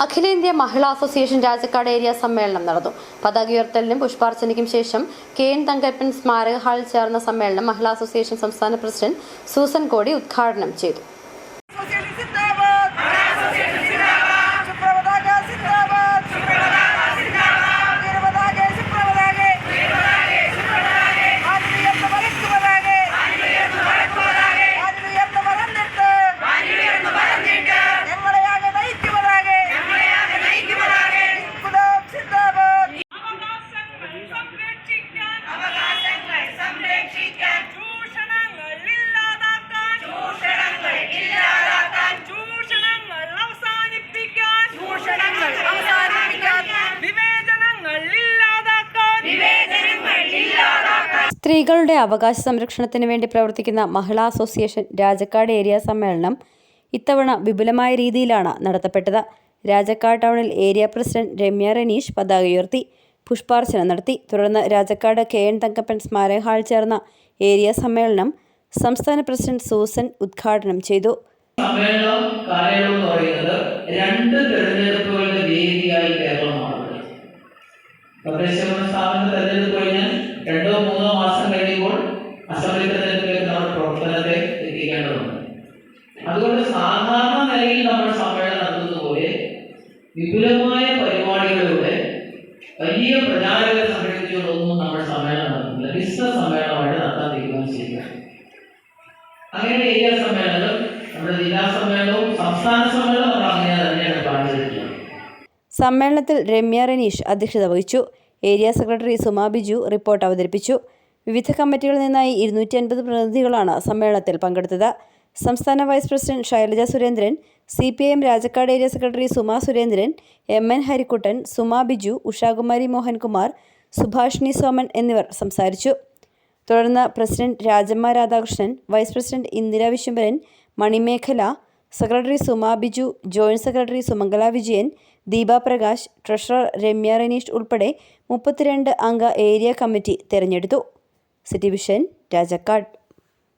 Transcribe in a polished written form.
അഖിലേന്ത്യാ മഹിളാ association Rajakkad area സമ്മേളനം നടന്നു. പതാക ഉയർത്തലിനും പുഷ്പാർച്ചനയ്ക്കും ശേഷം KN തങ്കപ്പൻ സ്മാരക ഹാളിൽ ചേർന്ന സമ്മേളനം മഹിളാ അസോസിയേഷൻ സംസ്ഥാന പ്രസിഡന്റ് സൂസൻ കോടി ഉദ്ഘാടനം ചെയ്തു. സ്ത്രീകളുടെ അവകാശ സംരക്ഷണത്തിന് വേണ്ടി പ്രവർത്തിക്കുന്ന മഹിളാ അസോസിയേഷൻ രാജക്കാട് ഏരിയ സമ്മേളനം ഇത്തവണ വിപുലമായ രീതിയിലാണ് നടത്തപ്പെട്ടത്. രാജക്കാട് ടൗണിൽ ഏരിയ പ്രസിഡന്റ് രമ്യ റനീഷ് പതാക ഉയർത്തി പുഷ്പാർച്ചന നടത്തി. തുടർന്ന് രാജക്കാട് KN തങ്കപ്പൻ സ്മാരക ഹാളിൽ ചേർന്ന ഏരിയ സമ്മേളനം സംസ്ഥാന പ്രസിഡന്റ് സൂസൻ ഉദ്ഘാടനം ചെയ്തു. സമ്മേളനം കാലയളവ് എന്ന് പറയുന്നത് 2 തെരഞ്ഞെടുപ്പുകളുടെ വേദിയായി കേരളമാണ്. തദ്ദേശഭരണ സ്ഥാപന തെരഞ്ഞെടുപ്പ് കഴിഞ്ഞാൽ 2-3 മാസം കഴിയുമ്പോൾ അസംബ്ലി തെരഞ്ഞെടുപ്പിലേക്ക് നമ്മുടെ പ്രവർത്തനത്തെ എത്തിക്കേണ്ടതുണ്ട്. അതുകൊണ്ട് സാധാരണ നിലയിൽ നമ്മൾ സമ്മേളനം നടത്തുന്നത് പോലെ വിപുലമായ പരിപാടികളിലൂടെ വലിയ പ്രചാരകരെ സംഘടിപ്പിച്ചുകൊണ്ടൊന്നും നമ്മൾ സമ്മേളനം നടത്തുന്നില്ല. ബിസിനസ് സമ്മേളനമായിട്ട് നടത്താൻ തീരുമാനിച്ചിരിക്കുക. അങ്ങനെ ഏരിയ സമ്മേളനം, നമ്മുടെ ജില്ലാ സമ്മേളനവും സംസ്ഥാന സമ്മേളനവും നമ്മൾ അങ്ങനെ തന്നെയാണ് പ്ലാൻ ചെയ്തിട്ടുള്ളത്. സമ്മേളനത്തിൽ രമ്യ റനീഷ് അധ്യക്ഷത വഹിച്ചു. Area secretary Suma Biju report അവതരിപ്പിച്ചു. വിവിധ കമ്മിറ്റികളിൽ നിന്നായി 250 പ്രതിനിധികളാണ് സമ്മേളനത്തിൽ പങ്കെടുത്തത്. സംസ്ഥാന vice president Shailaja Surendran, CPIM Rajakkad area secretary Suma Surendran, MN Harikuttan, Suma Biju, Ushakumari Mohankumar, Subhashini Soman എന്നിവർ സംസാരിച്ചു. തുടർന്ന് president Rajamma Radhakrishnan, vice president Indira Vishwambharan, Manimekhala, secretary Suma Biju, joint secretary Sumangala Vijayan, Deepa Prakash, treasurer Ramya Ranish ഉൾപ്പെടെ 32 അംഗ ഏരിയ കമ്മിറ്റി തെരഞ്ഞെടുത്തു. City vision, Rajakkad.